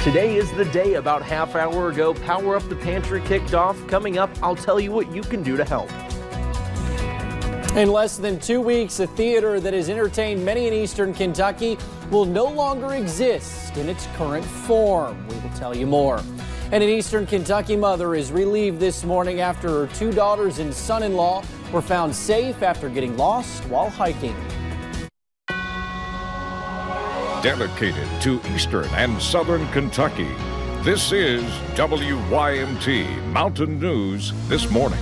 Today is the day. About half hour ago, Power Up the Pantry kicked off. Coming up, I'll tell you what you can do to help. In less than 2 weeks, a theater that has entertained many in eastern Kentucky will no longer exist in its current form. We will tell you more. And an eastern Kentucky mother is relieved this morning after her 2 daughters and son-in-law were found safe after getting lost while hiking. Dedicated to eastern and southern Kentucky, this is WYMT Mountain News This Morning.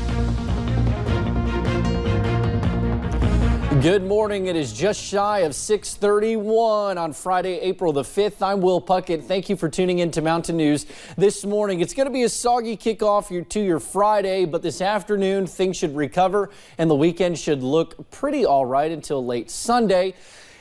Good morning. It is just shy of 6:31 on Friday, April the 5th. I'm Will Puckett. Thank you for tuning in to Mountain News this morning. It's going to be a soggy kickoff to your Friday, but this afternoon things should recover and the weekend should look pretty all right until late Sunday.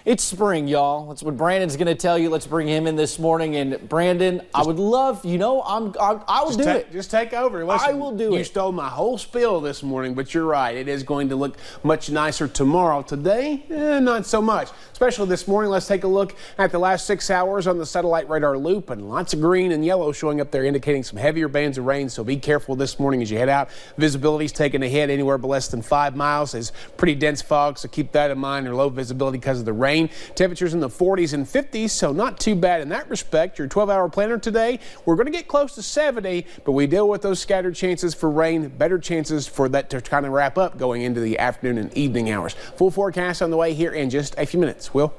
It's spring, y'all. That's what Brandon's going to tell you. Let's bring him in this morning. And Brandon, I would love, I will do it. Just take over. Listen, I will do it. You stole my whole spiel this morning, but you're right. It is going to look much nicer tomorrow. Today, not so much. Especially this morning, let's take a look at the last 6 hours on the satellite radar loop, and lots of green and yellow showing up there, indicating some heavier bands of rain. So be careful this morning as you head out. Visibility's taking a hit anywhere but less than 5 miles. There's pretty dense fog, so keep that in mind, or low visibility because of the rain. Temperatures in the 40s and 50s, so not too bad in that respect. Your 12-hour planner today, we're going to get close to 70, but we deal with those scattered chances for rain, better chances for that to kind of wrap up going into the afternoon and evening hours. Full forecast on the way here in just a few minutes. Will?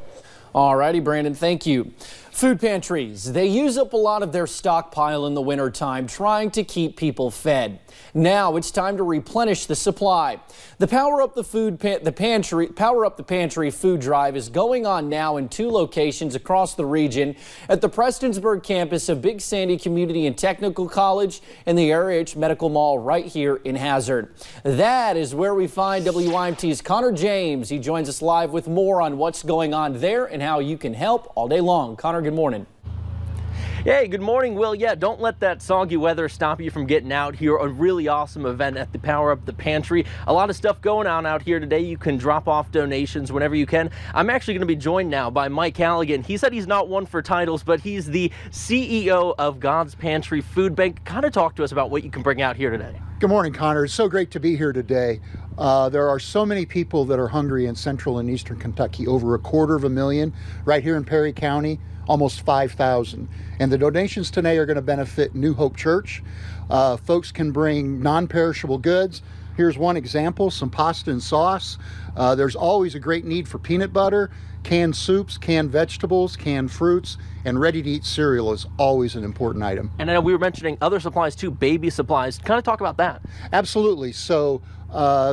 All righty, Brandon, thank you. Food pantries, they use up a lot of their stockpile in the wintertime trying to keep people fed. Now it's time to replenish the supply. The Power Up the Pantry food drive is going on now in 2 locations across the region at the Prestonsburg campus of Big Sandy Community and Technical College and the RH Medical Mall right here in Hazard. That is where we find WYMT's Connor James. He joins us live with more on what's going on there and how you can help all day long. Connor, good morning. Hey, good morning, Will. Yeah, don't let that soggy weather stop you from getting out here. A really awesome event at the Power Up the Pantry. A lot of stuff going on out here today. You can drop off donations whenever you can. I'm actually going to be joined now by Mike Halligan. He said he's not one for titles, but he's the CEO of God's Pantry Food Bank. Kind of talk to us about what you can bring out here today. Good morning, Connor. It's so great to be here today. There are so many people that are hungry in central and eastern Kentucky, over 250,000 right here in Perry County, almost 5,000. And the donations today are going to benefit New Hope Church. Folks can bring non-perishable goods. Here's one example, some pasta and sauce. There's always a great need for peanut butter, canned soups, canned vegetables, canned fruits, and ready-to-eat cereal is always an important item. And I know we were mentioning other supplies too, baby supplies. Kind of talk about that. Absolutely. So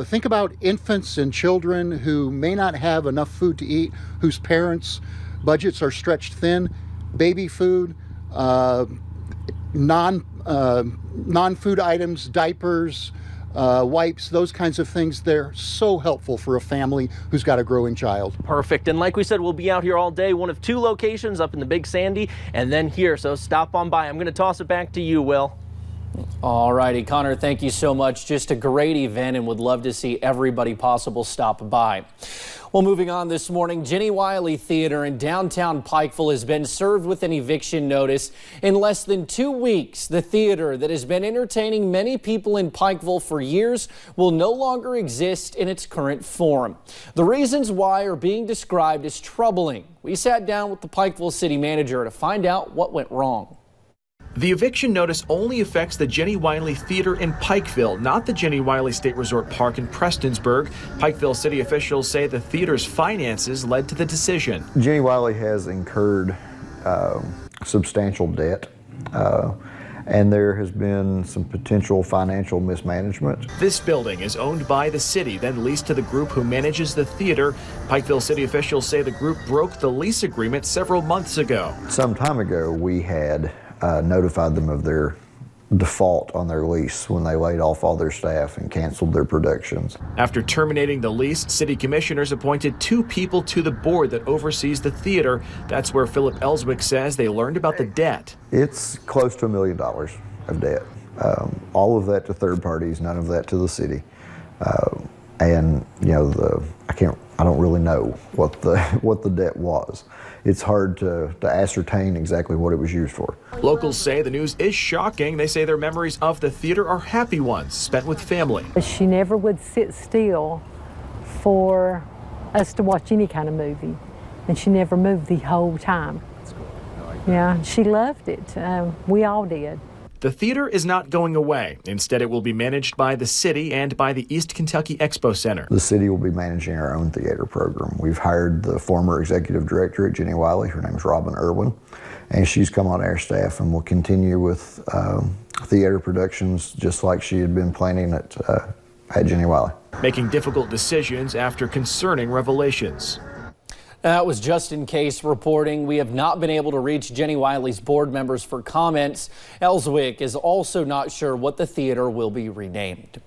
think about infants and children who may not have enough food to eat, whose parents' budgets are stretched thin. Baby food, non-food items, diapers, wipes, those kinds of things. They're so helpful for a family who's got a growing child. Perfect. And like we said, we'll be out here all day. One of 2 locations up in the Big Sandy and then here. So stop on by. I'm going to toss it back to you, Will. All righty, Connor, thank you so much. Just a great event and would love to see everybody possible stop by. Well, moving on this morning, Jenny Wiley Theater in downtown Pikeville has been served with an eviction notice. In less than 2 weeks, the theater that has been entertaining many people in Pikeville for years will no longer exist in its current form. The reasons why are being described as troubling. We sat down with the Pikeville city manager to find out what went wrong. The eviction notice only affects the Jenny Wiley Theater in Pikeville, not the Jenny Wiley State Resort Park in Prestonsburg. Pikeville city officials say the theater's finances led to the decision. Jenny Wiley has incurred substantial debt, and there has been some potential financial mismanagement. This building is owned by the city, then leased to the group who manages the theater. Pikeville city officials say the group broke the lease agreement several months ago. Some time ago, we had notified them of their default on their lease when they laid off all their staff and canceled their productions. After terminating the lease, city commissioners appointed 2 people to the board that oversees the theater. That's where Philip Ellswick says they learned about the debt. It's close to $1 million of debt. All of that to third parties, none of that to the city. And you know, I don't really know what the debt was. it's hard to ascertain exactly what it was used for. Locals say the news is shocking. They say their memories of the theater are happy ones, spent with family. She never would sit still for us to watch any kind of movie, and she never moved the whole time. Yeah, she loved it. We all did. The theater is not going away. Instead, it will be managed by the city and by the East Kentucky Expo Center. The city will be managing our own theater program. We've hired the former executive director at Jenny Wiley. Her name is Robin Irwin, and she's come on our staff and will continue with theater productions just like she had been planning at Jenny Wiley. Making difficult decisions after concerning revelations. That was Justin Case reporting. We have not been able to reach Jenny Wiley's board members for comments. Ellswick is also not sure what the theater will be renamed.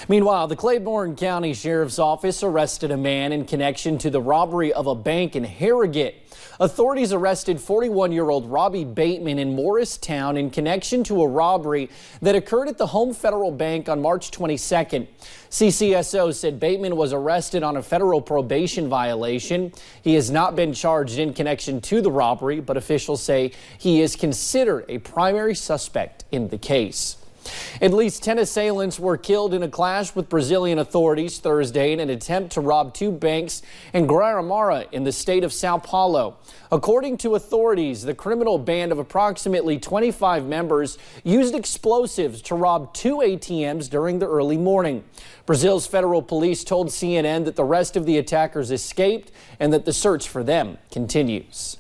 Meanwhile, the Claiborne County Sheriff's Office arrested a man in connection to the robbery of a bank in Harrogate. Authorities arrested 41-year-old Robbie Bateman in Morristown in connection to a robbery that occurred at the Home Federal Bank on March 22nd. CCSO said Bateman was arrested on a federal probation violation. He has not been charged in connection to the robbery, but officials say he is considered a primary suspect in the case. At least 10 assailants were killed in a clash with Brazilian authorities Thursday in an attempt to rob two banks in Guairamara in the state of Sao Paulo. According to authorities, the criminal band of approximately 25 members used explosives to rob two ATMs during the early morning. Brazil's federal police told CNN that the rest of the attackers escaped and that the search for them continues.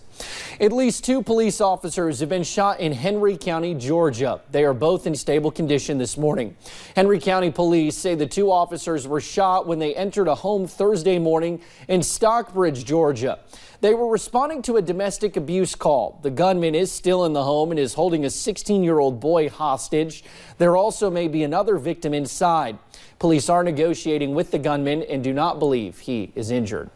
At least two police officers have been shot in Henry County, Georgia. They are both in stable condition this morning. Henry County police say the two officers were shot when they entered a home Thursday morning in Stockbridge, Georgia. They were responding to a domestic abuse call. The gunman is still in the home and is holding a 16-year-old boy hostage. There also may be another victim inside. Police are negotiating with the gunman and do not believe he is injured.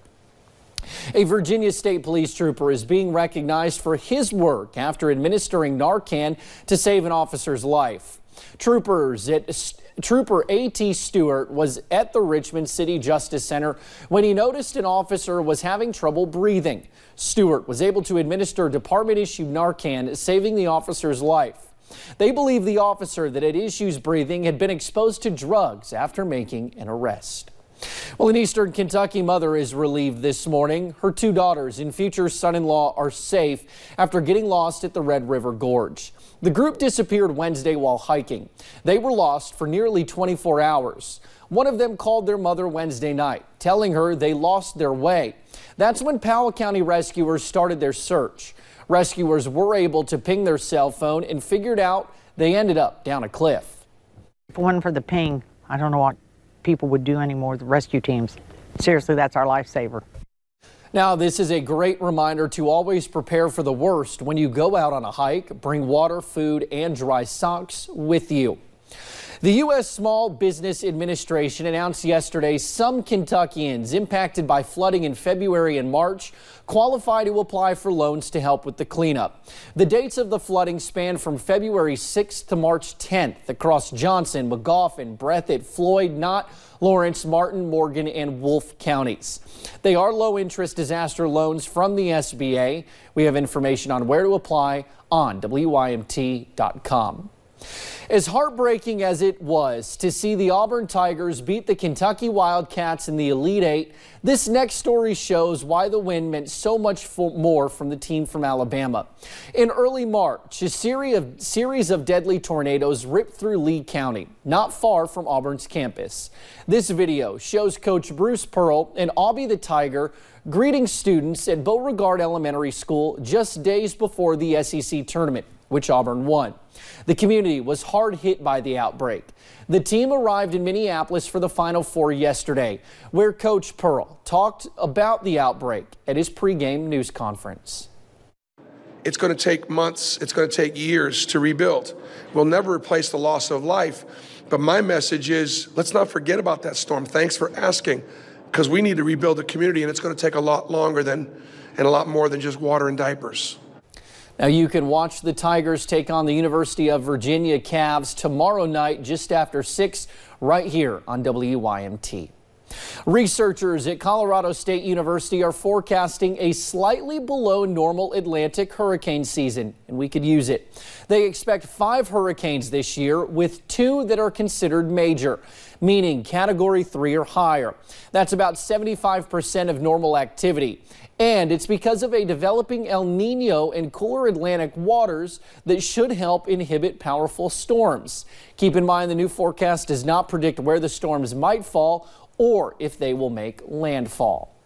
A Virginia State Police trooper is being recognized for his work after administering Narcan to save an officer's life. Trooper A.T. Stewart was at the Richmond City Justice Center when he noticed an officer was having trouble breathing. Stewart was able to administer department-issued Narcan, saving the officer's life. They believe the officer that had issues breathing had been exposed to drugs after making an arrest. Well, an Eastern Kentucky mother is relieved this morning. Her two daughters and future son-in-law are safe after getting lost at the Red River Gorge. The group disappeared Wednesday while hiking. They were lost for nearly 24 hours. One of them called their mother Wednesday night, telling her they lost their way. That's when Powell County rescuers started their search. Rescuers were able to ping their cell phone and figured out they ended up down a cliff. If it wasn't for the ping, I don't know what people would do anymore, the rescue teams. Seriously, that's our lifesaver. Now, this is a great reminder to always prepare for the worst when you go out on a hike. Bring water, food, and dry socks with you. The U.S. Small Business Administration announced yesterday some Kentuckians impacted by flooding in February and March qualify to apply for loans to help with the cleanup. The dates of the flooding span from February 6th to March 10th across Johnson, Magoffin, Breathitt, Floyd, Knott, Lawrence, Martin, Morgan, and Wolfe counties. They are low-interest disaster loans from the SBA. We have information on where to apply on WYMT.com. As heartbreaking as it was to see the Auburn Tigers beat the Kentucky Wildcats in the Elite Eight, this next story shows why the win meant so much more from the team from Alabama. In early March, a series of deadly tornadoes ripped through Lee County, not far from Auburn's campus. This video shows Coach Bruce Pearl and Aubie the Tiger greeting students at Beauregard Elementary School just days before the SEC tournament, which Auburn won. The community was hard hit by the outbreak. The team arrived in Minneapolis for the Final Four yesterday, where Coach Pearl talked about the outbreak at his pregame news conference. It's going to take months, it's going to take years to rebuild. We'll never replace the loss of life, but my message is let's not forget about that storm. Thanks for asking, because we need to rebuild the community, and it's going to take a lot longer and a lot more than just water and diapers. Now you can watch the Tigers take on the University of Virginia Cavs tomorrow night just after 6 right here on WYMT. Researchers at Colorado State University are forecasting a slightly below normal Atlantic hurricane season, and we could use it. They expect 5 hurricanes this year, with 2 that are considered major, meaning Category 3 or higher. That's about 75% of normal activity. And it's because of a developing El Nino and cooler Atlantic waters that should help inhibit powerful storms. Keep in mind the new forecast does not predict where the storms might fall or if they will make landfall.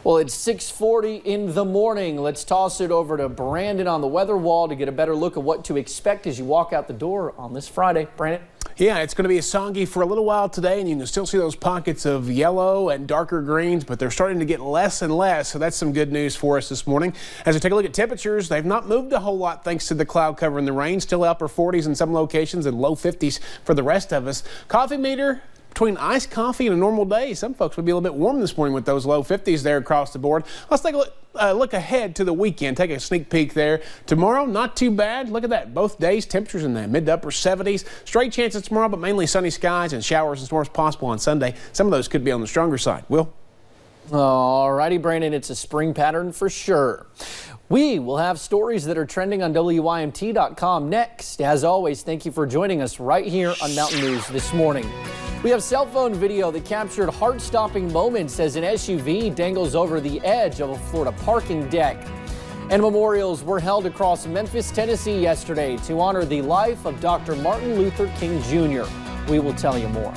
Well, it's 6:40 in the morning. Let's toss it over to Brandon on the weather wall to get a better look at what to expect as you walk out the door on this Friday. Brandon? Yeah, it's going to be soggy for a little while today, and you can still see those pockets of yellow and darker greens, but they're starting to get less and less, so that's some good news for us this morning. As we take a look at temperatures, they've not moved a whole lot thanks to the cloud cover and the rain. Still upper 40s in some locations and low 50s for the rest of us. Coffee meter, between iced coffee and a normal day, some folks would be a little bit warm this morning with those low 50s there across the board. Let's take a look ahead to the weekend. Take a sneak peek there. Tomorrow, not too bad. Look at that. Both days, temperatures in the mid to upper 70s. Straight chances tomorrow, but mainly sunny skies and showers and storms possible on Sunday. Some of those could be on the stronger side. Will? All righty, Brandon. It's a spring pattern for sure. We will have stories that are trending on WYMT.com next. As always, thank you for joining us right here on Mountain News this morning. We have cell phone video that captured heart-stopping moments as an SUV dangles over the edge of a Florida parking deck. And memorials were held across Memphis, Tennessee yesterday to honor the life of Dr. Martin Luther King Jr. We will tell you more.